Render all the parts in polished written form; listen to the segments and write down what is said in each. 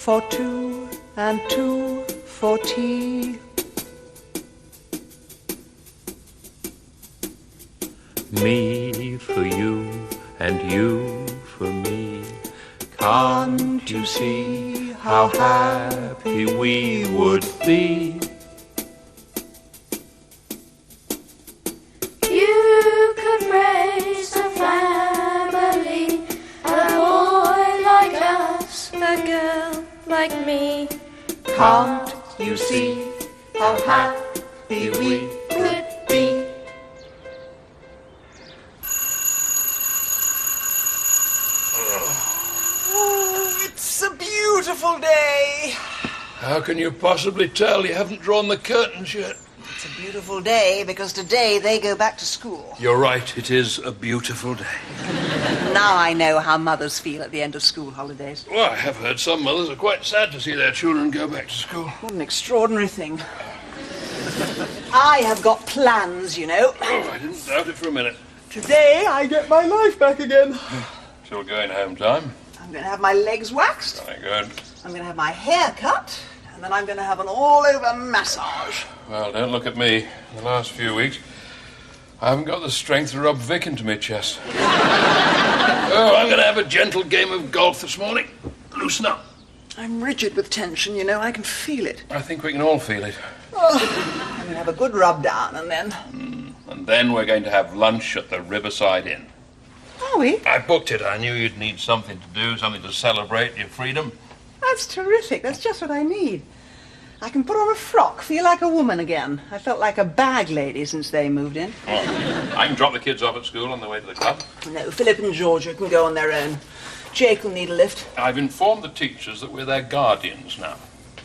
for two and two for tea. Me for you and you for me. Can't you see how happy we would be? You could raise a family, a boy like us, a girl like me. Can't you see how happy we Could be. It's a beautiful day. How can you possibly tell? You haven't drawn the curtains yet. It's a beautiful day because today they go back to school. You're right, it is a beautiful day. Now I know how mothers feel at the end of school holidays. Well, I have heard some mothers are quite sad to see their children go back to school. What an extraordinary thing. I have got plans, you know. Oh, I didn't doubt it for a minute. Today I get my life back again. Still going home time? I'm going to have my legs waxed. Very good. I'm going to have my hair cut. And then I'm going to have an all-over massage. Well, don't look at me. In the last few weeks, I haven't got the strength to rub Vic into my chest. Oh, I'm going to have a gentle game of golf this morning. Loosen up. I'm rigid with tension, you know. I can feel it. I think we can all feel it. Oh, I'm going to have a good rub down and then... And then we're going to have lunch at the Riverside Inn. Are we? I booked it. I knew you'd need something to do, something to celebrate your freedom. That's terrific. That's just what I need. I can put on a frock, feel like a woman again. I felt like a bag lady since they moved in. Oh, I can drop the kids off at school on the way to the club. No, Philip and Georgia can go on their own. Jake will need a lift. I've informed the teachers that we're their guardians now.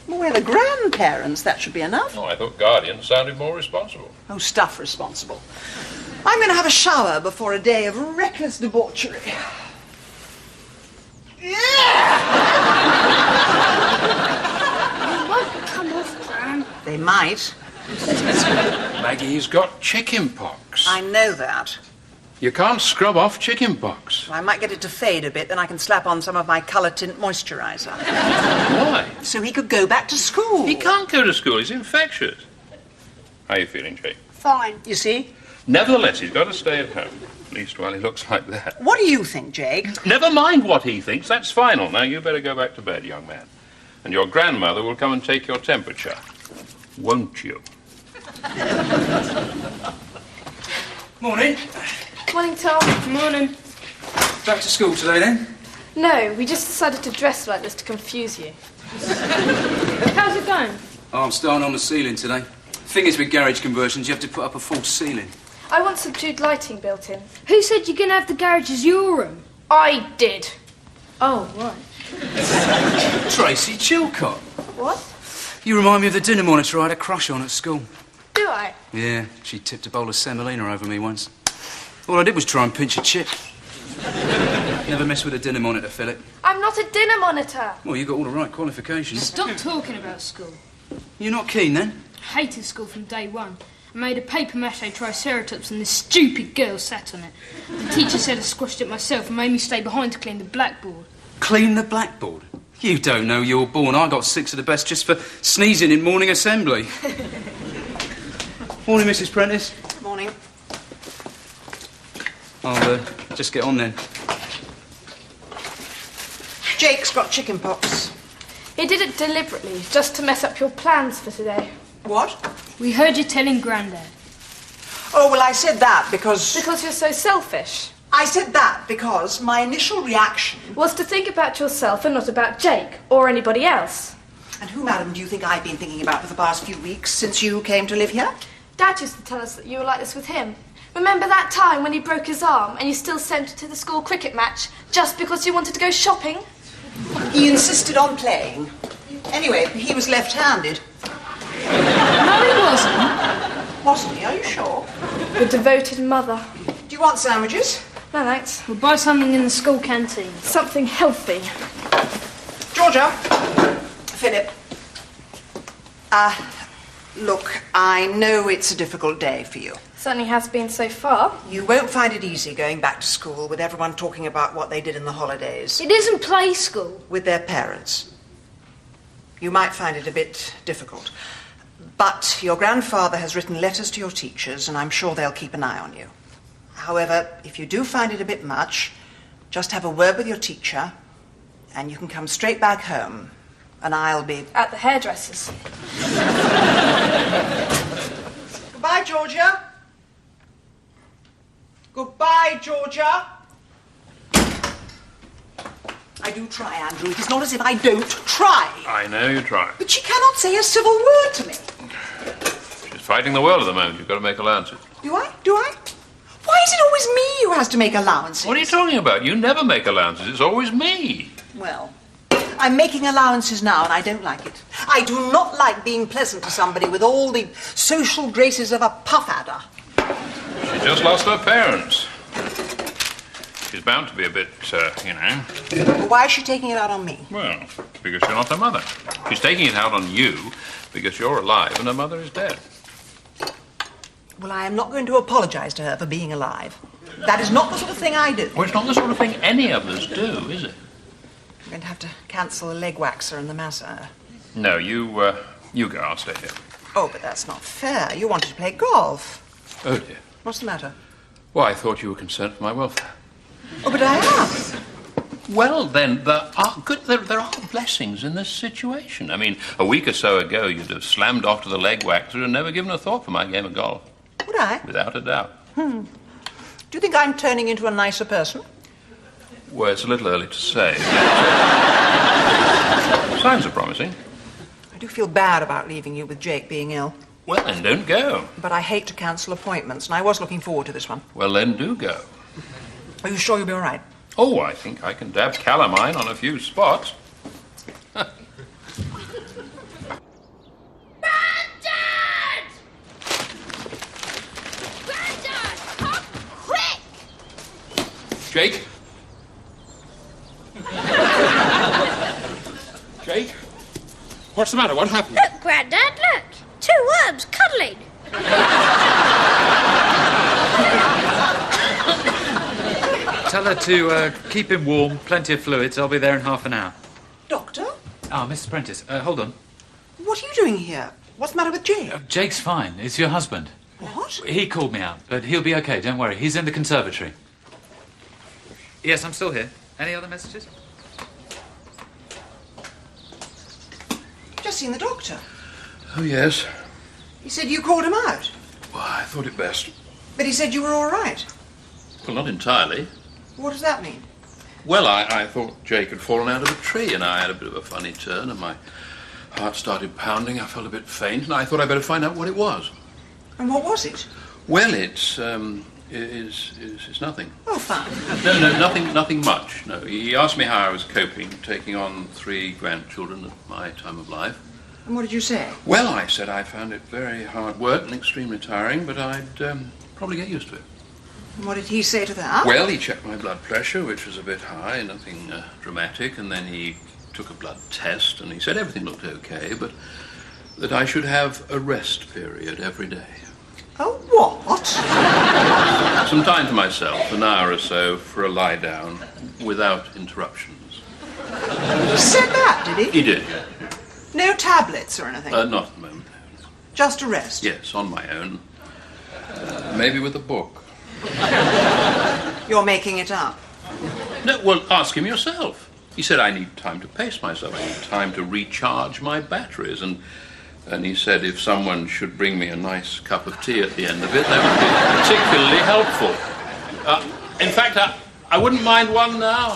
Well, we're the grandparents. That should be enough. Oh, I thought guardians sounded more responsible. Oh, stuff responsible. I'm going to have a shower before a day of reckless debauchery. Come off, Gran. They might. Maggie's got chicken pox. I know that. You can't scrub off chicken pox. I might get it to fade a bit, then I can slap on some of my colour tint moisturiser. Why? So he could go back to school. He can't go to school. He's infectious. How are you feeling, Jake? Fine. You see? Nevertheless, he's got to stay at home. At least while he looks like that. What do you think, Jake? Never mind what he thinks. That's final. Now, you better go back to bed, young man. And your grandmother will come and take your temperature. Won't you? Morning. Morning, Tom. Morning. Back to school today, then? No, we just decided to dress like this to confuse you. How's it going? Oh, I'm starting on the ceiling today. Thing is, with garage conversions, you have to put up a false ceiling. I want subdued lighting built in. Who said you're going to have the garage as your room? I did. Oh, right. Tracy Chilcott. What? You remind me of the dinner monitor I had a crush on at school. Do I? Yeah, she tipped a bowl of semolina over me once. All I did was try and pinch a chip. Never mess with a dinner monitor, Philip. I'm not a dinner monitor. Well, you got all the right qualifications. Stop talking about school. You're not keen, then? Hated school from day one. I made a papier-mâché triceratops and this stupid girl sat on it. The teacher said I squashed it myself and made me stay behind to clean the blackboard. Clean the blackboard? You don't know you're born. I got 6 of the best just for sneezing in morning assembly. Morning, Mrs. Prentice. Morning. I'll just get on then. Jake's got chicken pox. He did it deliberately, just to mess up your plans for today. What? We heard you telling Grandad. Oh, well, I said that because... Because you're so selfish. I said that because my initial reaction... Was to think about yourself and not about Jake, or anybody else. And who, madam, do you think I've been thinking about for the past few weeks since you came to live here? Dad used to tell us that you were like this with him. Remember that time when he broke his arm and you still sent him to the school cricket match just because you wanted to go shopping? He insisted on playing. Anyway, he was left-handed. No, he wasn't. Wasn't he? Are you sure? The devoted mother. Do you want sandwiches? No, thanks. We'll buy something in the school canteen. Something healthy. Georgia. Philip. Look, I know it's a difficult day for you. Certainly has been so far. You won't find it easy going back to school with everyone talking about what they did in the holidays. It isn't play school. With their parents. You might find it a bit difficult. But your grandfather has written letters to your teachers, and I'm sure they'll keep an eye on you. However, if you do find it a bit much, just have a word with your teacher, and you can come straight back home, and I'll be... At the hairdresser's. Goodbye, Georgia. Goodbye, Georgia. I do try, Andrew. It is not as if I don't try. I know you try. But she cannot say a civil word to me. She's fighting the world at the moment. You've got to make allowances. Do I? Do I? Why is it always me who has to make allowances? What are you talking about? You never make allowances. It's always me. Well, I'm making allowances now, and I don't like it. I do not like being pleasant to somebody with all the social graces of a puff adder. She just lost her parents. She's bound to be a bit, Well, why is she taking it out on me? Well, because you're not her mother. She's taking it out on you because you're alive and her mother is dead. Well, I am not going to apologize to her for being alive. That is not the sort of thing I do. Well, it's not the sort of thing any of us do, is it? I'm going to have to cancel the leg waxer and the masseur. No, you go. I'll stay here. Oh, but that's not fair. You wanted to play golf. Oh, dear. What's the matter? Well, I thought you were concerned for my welfare. Oh, but I am. Well, then, there are blessings in this situation. I mean, a week or so ago, you'd have slammed off to the leg waxer and never given a thought for my game of golf. Would I? Without a doubt. Do you think I'm turning into a nicer person? Well, it's a little early to say. Signs are promising. I do feel bad about leaving you with Jake being ill. Well, then don't go. But I hate to cancel appointments, and I was looking forward to this one. Well, then do go. Are you sure you'll be all right? Oh, I think I can dab calamine on a few spots. Jake? Jake? What's the matter? What happened? Look, Grandad, look. Two worms cuddling. Tell her to keep him warm, plenty of fluids. I'll be there in half an hour. Doctor? Ah, Mrs. Prentice, hold on. What are you doing here? What's the matter with Jake? Jake's fine. It's your husband. What? He called me out, but he'll be okay, don't worry. He's in the conservatory. Yes, I'm still here. Any other messages? Just seen the doctor. Oh, yes. He said you called him out. Well, I thought it best. But he said you were all right. Well, not entirely. What does that mean? Well, I thought Jake had fallen out of a tree, and I had a bit of a funny turn, and my heart started pounding. I felt a bit faint, and I thought I'd better find out what it was. And what was it? Well, it's nothing. Oh, fine. No, nothing much. No, he asked me how I was coping, taking on 3 grandchildren at my time of life. And what did you say? Well, I said I found it very hard work and extremely tiring, but I'd probably get used to it. And what did he say to that? Well, he checked my blood pressure, which was a bit high, nothing dramatic, and then he took a blood test, and he said everything looked okay, but that I should have a rest period every day. Oh, what? Some time to myself, an hour or so, for a lie down, without interruptions. He said that, did he? He did. No tablets or anything? Not at the moment. Just a rest? Yes, on my own. Maybe with a book. You're making it up. No, well, ask him yourself. He said I need time to pace myself. I need time to recharge my batteries. And he said if someone should bring me a nice cup of tea at the end of it, that would be particularly helpful. In fact, I wouldn't mind one now.